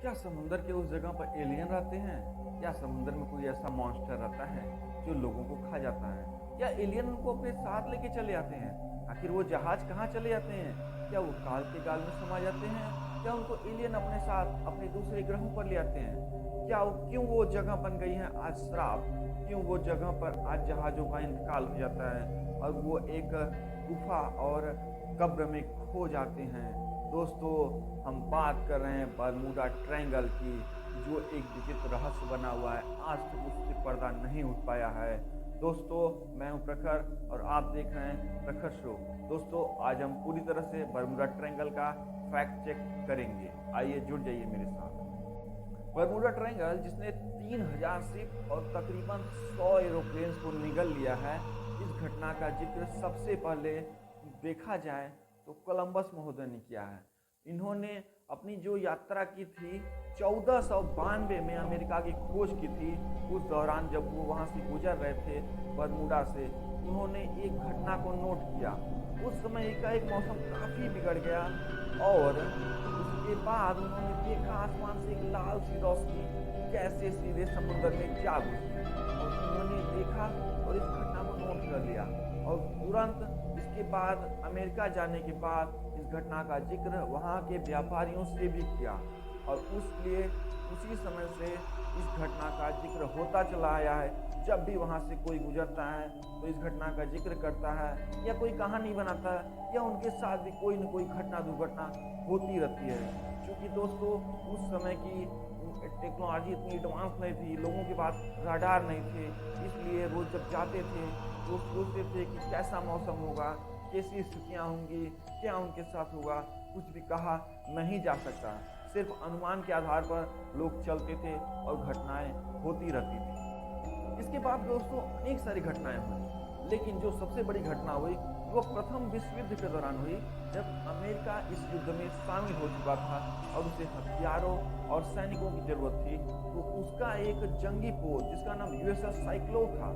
क्या समुंदर के उस जगह पर एलियन रहते हैं? या समुंदर में कोई ऐसा मॉन्स्टर रहता है जो लोगों को खा जाता है? या एलियन उनको अपने साथ लेके चले आते हैं? आखिर वो जहाज कहाँ चले जाते हैं? क्या वो काल के गाल में समा जाते हैं? क्या उनको एलियन अपने साथ अपने दूसरे ग्रहों पर ले आते हैं? क्यों वो जगह बन गई है आज श्राप? क्यों वो जगह पर आज जहाजों का इंतकाल हो जाता है और वो एक गुफा और कब्र में खो जाते हैं? दोस्तों, हम बात कर रहे हैं बरमूडा ट्रायंगल की, जो एक विचित्र रहस्य बना हुआ है। आज तक उससे पर्दा नहीं उठ पाया है। दोस्तों, मैं हूं प्रखर और आप देख रहे हैं प्रखर शो। दोस्तों, आज हम पूरी तरह से बरमूडा ट्रायंगल का फैक्ट चेक करेंगे। आइए जुड़ जाइए मेरे साथ। बरमूडा ट्रायंगल, जिसने 3000 शिप और तकरीबन 100 एरोप्लेन्स को निगल लिया है, इस घटना का जिक्र सबसे पहले देखा जाए तो कोलंबस महोदय ने किया है। इन्होंने अपनी जो यात्रा की थी 1492 में अमेरिका की खोज की थी। उस दौरान जब वो वहाँ से गुजर रहे थे बरमूडा से, उन्होंने एक घटना को नोट किया। उस समय एकाएक मौसम काफ़ी बिगड़ गया और उसके बाद उन्होंने देखा आसमान से एक लाल सी रोशनी कैसे सीधे समुद्र में जा घुसी और उन्होंने देखा और इस घटना को नोट कर लिया। और तुरंत इसके बाद अमेरिका जाने के बाद इस घटना का जिक्र वहाँ के व्यापारियों से भी किया और उसी समय से इस घटना का जिक्र होता चला आया है। जब भी वहाँ से कोई गुजरता है तो इस घटना का जिक्र करता है या कोई कहानी बनाता है या उनके साथ भी कोई न कोई घटना दुर्घटना होती रहती है। क्योंकि दोस्तों, उस समय की टेक्नोलॉजी इतनी एडवांस नहीं थी, लोगों के पास राडार नहीं थे, इसलिए वो जब जाते थे तो सोचते थे कि कैसा मौसम होगा, कैसी स्थितियाँ होंगी, क्या उनके साथ होगा, कुछ भी कहा नहीं जा सकता। सिर्फ अनुमान के आधार पर लोग चलते थे और घटनाएं होती रहती थी। इसके बाद दोस्तों अनेक सारी घटनाएं हुई, लेकिन जो सबसे बड़ी घटना हुई वो प्रथम विश्व युद्ध के दौरान हुई, जब अमेरिका इस युद्ध में शामिल हो चुका था और उसे हथियारों और सैनिकों की जरूरत थी। तो उसका एक जंगी पोत जिसका नाम यूएसएस साइक्लोन था,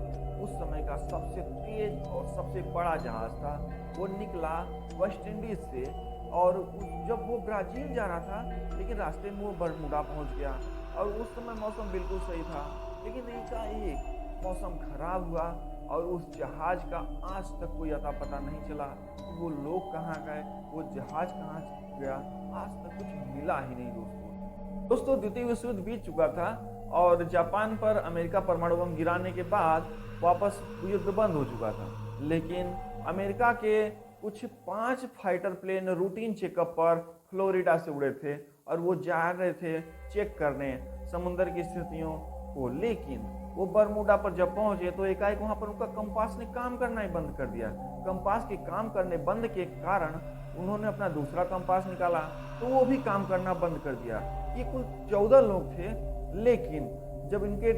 उस समय का सबसे तेज और सबसे बड़ा जहाज था। वो निकला वेस्ट इंडीज से और जब वो ब्राजील जा रहा था, लेकिन रास्ते में वो बरमूडा पहुंच गया और उस समय मौसम बिल्कुल सही था। लेकिन एकाएक मौसम खराब हुआ और उस जहाज का आज तक कोई अता पता नहीं चला कि वो लोग कहाँ गए, वो जहाज कहाँ गया, आज तक कुछ मिला ही नहीं। दोस्तों, द्वितीय विश्व युद्ध बीत चुका था और जापान पर अमेरिका परमाणु बम गिराने के बाद वापस युद्ध बंद हो चुका था। लेकिन अमेरिका के कुछ 5 फाइटर प्लेन रूटीन चेकअप पर फ्लोरिडा से उड़े थे और वो जा रहे थे चेक करने समुद्र की स्थितियों को। लेकिन वो बरमूडा पर जब पहुंचे तो एकाएक वहां पर उनका कंपास ने काम करना ही बंद कर दिया। कंपास के काम करने बंद के कारण उन्होंने अपना दूसरा कंपास निकाला तो वो भी काम करना बंद कर दिया। ये कुल 14 लोग थे, लेकिन जब इनके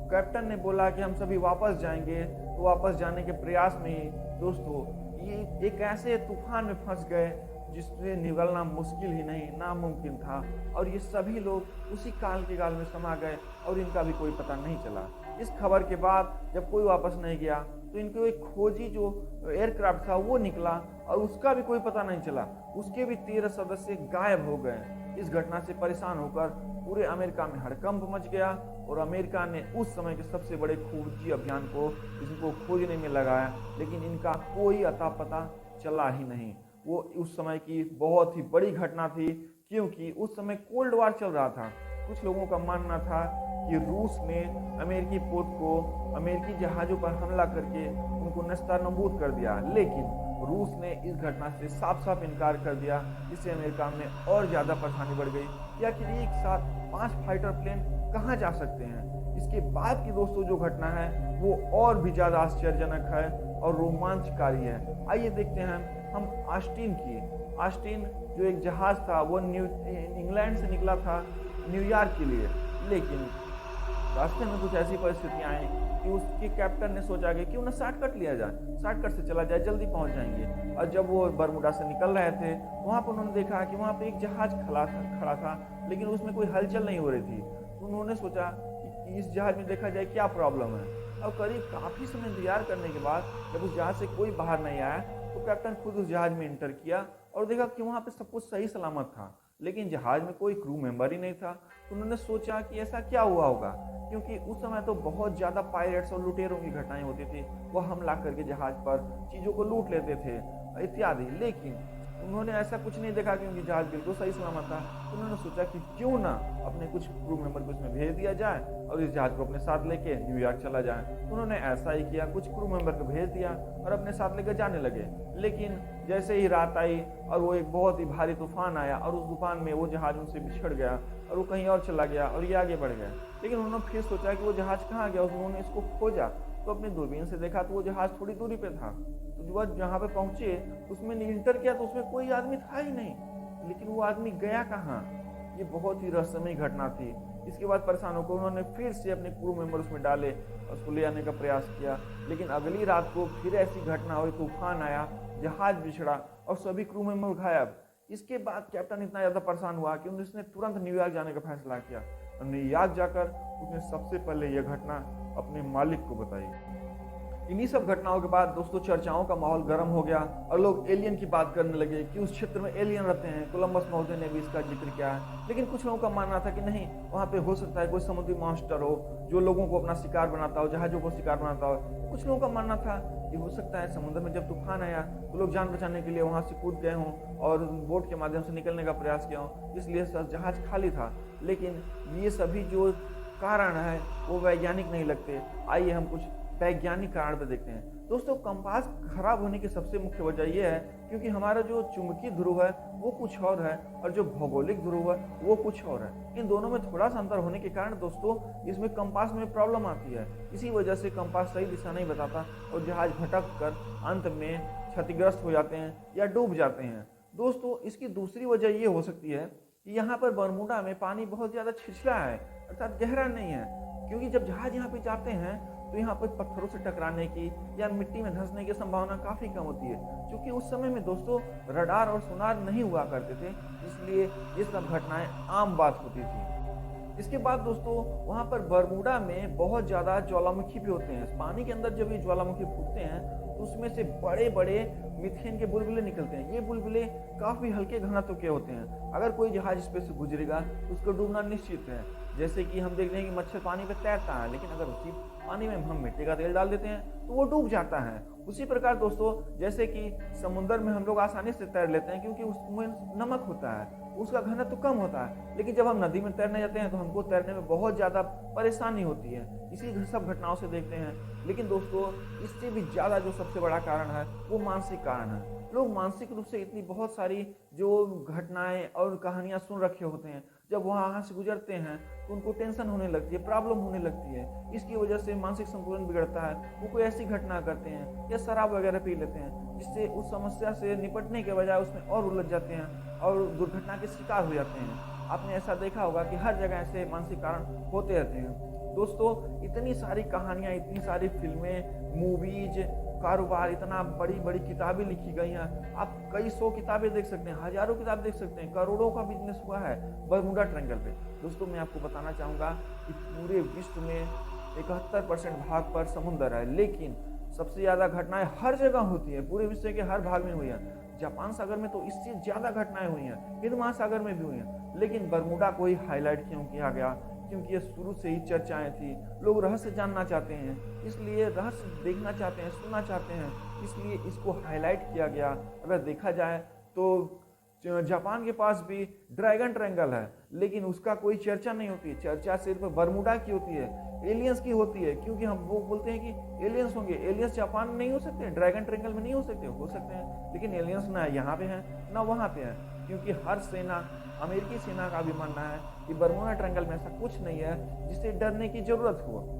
कैप्टन ने बोला कि हम सभी वापस जाएंगे, तो वापस जाने के प्रयास में ही दोस्तों ये एक ऐसे तूफान में फंस गए जिससे निकलना मुश्किल ही नहीं, नामुमकिन था। और ये सभी लोग उसी काल के गाल में समा गए और इनका भी कोई पता नहीं चला। इस खबर के बाद जब कोई वापस नहीं गया तो इनको एक खोजी जो एयरक्राफ्ट था वो निकला और उसका भी कोई पता नहीं चला। उसके भी 13 सदस्य गायब हो गए। इस घटना से परेशान होकर पूरे अमेरिका में हड़कंप मच गया और अमेरिका ने उस समय के सबसे बड़े खोजी अभियान को इनको खोजने में लगाया, लेकिन इनका कोई अता पता चला ही नहीं। वो उस समय की बहुत ही बड़ी घटना थी, क्योंकि उस समय कोल्ड वार चल रहा था। कुछ लोगों का मानना था कि रूस ने अमेरिकी पोत को अमेरिकी जहाज़ों पर हमला करके उनको नस्तानाबूद कर दिया, लेकिन रूस ने इस घटना से साफ साफ इनकार कर दिया। इससे अमेरिका में और ज़्यादा परेशानी बढ़ गई कि आखिर एक साथ 5 फाइटर प्लेन कहाँ जा सकते हैं। इसके बाद की दोस्तों जो घटना है वो और भी ज़्यादा आश्चर्यजनक है और रोमांचकारी है। आइए देखते हैं हम ऑस्टिन जो एक जहाज़ था वो इंग्लैंड से निकला था न्यूयॉर्क के लिए, लेकिन रास्ते में कुछ ऐसी परिस्थितियां आई कि उसके कैप्टन ने सोचा कि क्यों ना शॉर्टकट लिया जाए, शॉर्टकट से चला जाए, जल्दी पहुंच जाएंगे। और जब वो बरमूडा से निकल रहे थे वहां पर उन्होंने देखा कि वहां पे एक जहाज खड़ा था, लेकिन उसमें कोई हलचल नहीं हो रही थी। तो उन्होंने सोचा कि इस जहाज में देखा जाए क्या प्रॉब्लम है। और करीब काफ़ी समय इंतजार करने के बाद जब उस जहाज से कोई बाहर नहीं आया तो कैप्टन खुद उस जहाज में इंटर किया और देखा कि वहाँ पे सब कुछ सही सलामत था। लेकिन जहाज में कोई क्रू मेंबर ही नहीं था। तो उन्होंने सोचा कि ऐसा क्या हुआ होगा, क्योंकि उस समय तो बहुत ज़्यादा पायरेट्स और लुटेरों की घटनाएं होती थी। वो हमला करके जहाज पर चीज़ों को लूट लेते थे इत्यादि। लेकिन उन्होंने ऐसा कुछ नहीं देखा, क्योंकि जहाज बिल्कुल सही सलामत था। तो उन्होंने सोचा कि क्यों ना अपने कुछ क्रू मेंबर को इसमें भेज दिया जाए और इस जहाज को अपने साथ लेके न्यूयॉर्क चला जाए। उन्होंने ऐसा ही किया, कुछ क्रू मेंबर को भेज दिया और अपने साथ लेकर जाने लगे। लेकिन जैसे ही रात आई और वो एक बहुत ही भारी तूफान आया और उस तूफान में वो जहाज उनसे बिछड़ गया और वो कहीं और चला गया और ये आगे बढ़ गया। लेकिन उन्होंने फिर सोचा कि वो जहाज कहाँ गया, उन्होंने इसको खोजा। तो अपनी दूरबीन से देखा तो वो जहाज थोड़ी दूरी पे था। तो वह जहाँ पे पहुंचे उसमें इंटर किया तो उसमें कोई आदमी था ही नहीं। लेकिन वो आदमी गया कहाँ, ये बहुत ही रहस्यमयी घटना थी। इसके बाद परेशान होकर उन्होंने फिर से अपने क्रू मेंबर उसमें डाले और उसको ले आने का प्रयास किया। लेकिन अगली रात को फिर ऐसी घटना हुई, तूफान आया, जहाज बिछड़ा और सभी क्रू मेंबर गायब। इसके बाद कैप्टन इतना ज़्यादा परेशान हुआ कि उसने तुरंत न्यूयॉर्क जाने का फैसला किया और न्यूयॉर्क जाकर उसने सबसे पहले यह घटना अपने मालिक को बताई। इन्हीं सब घटनाओं के बाद दोस्तों चर्चाओं का माहौल गर्म हो गया और लोग एलियन की बात करने लगे कि उस क्षेत्र में एलियन रहते हैं। कोलंबस महोदय ने भी इसका जिक्र किया है। लेकिन कुछ लोगों का मानना था कि नहीं, वहाँ पे हो सकता है कोई समुद्री मॉन्स्टर हो जो लोगों को अपना शिकार बनाता हो, जहाजों को शिकार बनाता हो। कुछ लोगों का मानना था कि हो सकता है समुद्र में जब तूफान आया तो लोग जान बचाने के लिए वहाँ से कूद गए हों और बोट के माध्यम से निकलने का प्रयास किया हो, इसलिए जहाज खाली था। लेकिन ये सभी जो कारण है वो वैज्ञानिक नहीं लगते। आइए हम कुछ वैज्ञानिक कारण पर देखते हैं। दोस्तों कंपास खराब होने की सबसे मुख्य वजह यह है क्योंकि हमारा जो चुंबकीय ध्रुव है वो कुछ और है और जो भौगोलिक ध्रुव है वो कुछ और है। इन दोनों में थोड़ा सा अंतर होने के कारण दोस्तों इसमें कंपास में प्रॉब्लम आती है। इसी वजह से कंपास सही दिशा नहीं बताता और जहाज भटक कर अंत में क्षतिग्रस्त हो जाते हैं या डूब जाते हैं। दोस्तों इसकी दूसरी वजह ये हो सकती है कि यहाँ पर बरमूडा में पानी बहुत ज़्यादा छिछला है, अर्थात गहरा नहीं है। क्योंकि जब जहाज यहाँ पे जाते हैं तो यहाँ पर पत्थरों से टकराने की या मिट्टी में धंसने की संभावना काफ़ी कम होती है। क्योंकि उस समय में दोस्तों रडार और सोनार नहीं हुआ करते थे, इसलिए ये सब घटनाएं आम बात होती थी। इसके बाद दोस्तों वहाँ पर बरमूडा में बहुत ज़्यादा ज्वालामुखी भी होते हैं। पानी के अंदर जब ये ज्वालामुखी फूटते हैं तो उसमें से बड़े बड़े मीथेन के बुलबुले निकलते हैं। ये बुलबुले काफ़ी हल्के घनत्व के होते हैं। अगर कोई जहाज इस पे से गुजरेगा तो उसको डूबना निश्चित है। जैसे कि हम देख रहे हैं कि मच्छर पानी में तैरता है, लेकिन अगर उसी पानी में हम मिट्टी का तेल डाल देते हैं तो वो डूब जाता है। उसी प्रकार दोस्तों जैसे कि समुद्र में हम लोग आसानी से तैर लेते हैं क्योंकि उसमें नमक होता है, उसका घनत्व कम होता है। लेकिन जब हम नदी में तैरने जाते हैं तो हमको तैरने में बहुत ज़्यादा परेशानी होती है। इसी सब घटनाओं से देखते हैं। लेकिन दोस्तों इससे भी ज़्यादा जो सबसे बड़ा कारण है वो मानसिक कारण है। लोग मानसिक रूप से इतनी बहुत सारी जो घटनाएं और कहानियां सुन रखे होते हैं, जब वहाँ से गुजरते हैं तो उनको टेंशन होने लगती है, प्रॉब्लम होने लगती है। इसकी वजह से मानसिक संतुलन बिगड़ता है। वो कोई ऐसी घटना करते हैं या शराब वगैरह पी लेते हैं जिससे उस समस्या से निपटने के बजाय उसमें और उलझ जाते हैं और दुर्घटना के शिकार हो जाते हैं। आपने ऐसा देखा होगा कि हर जगह ऐसे मानसिक कारण होते रहते हैं। दोस्तों इतनी सारी कहानियाँ, इतनी सारी फिल्में, मूवीज, कारोबार, इतना बड़ी बड़ी किताबें लिखी गई हैं। आप कई 100 किताबें देख सकते हैं, हजारों किताब देख सकते हैं। करोड़ों का बिजनेस हुआ है बरमूडा ट्रायंगल पे। दोस्तों मैं आपको बताना चाहूँगा कि पूरे विश्व में 71% भाग पर समुद्र है, लेकिन सबसे ज़्यादा घटनाएं हर जगह होती है। पूरे विश्व के हर भाग में हुई है। जापान सागर में तो इससे ज़्यादा घटनाएं हुई हैं, हिंद महासागर में भी हुई हैं। लेकिन बरमूडा को ही हाईलाइट क्यों किया गया? क्योंकि ये शुरू से ही चर्चाएं थी। लोग रहस्य जानना चाहते हैं, इसलिए रहस्य देखना चाहते हैं, सुनना चाहते हैं, इसलिए इसको हाईलाइट किया गया। अगर देखा जाए तो जापान के पास भी ड्रैगन ट्रायंगल है, लेकिन उसका कोई चर्चा नहीं होती। चर्चा सिर्फ बरमूडा की होती है, एलियंस की होती है। क्योंकि हम वो बोलते हैं कि एलियंस होंगे। एलियंस जापान में नहीं हो सकते, ड्रैगन ट्रायंगल में नहीं हो सकते हैं। लेकिन एलियंस ना यहाँ पे हैं ना वहाँ पे हैं, क्योंकि हर सेना, अमेरिकी सेना का भी मानना है कि बरमूडा ट्रायंगल में ऐसा कुछ नहीं है जिससे डरने की जरूरत हो।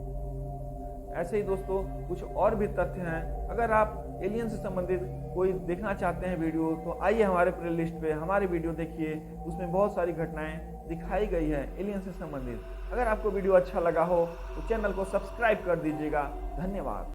ऐसे ही दोस्तों कुछ और भी तथ्य हैं। अगर आप एलियन से संबंधित कोई देखना चाहते हैं वीडियो तो आइए हमारे प्लेलिस्ट पे हमारी वीडियो देखिए। उसमें बहुत सारी घटनाएं दिखाई गई है एलियन से संबंधित। अगर आपको वीडियो अच्छा लगा हो तो चैनल को सब्सक्राइब कर दीजिएगा। धन्यवाद।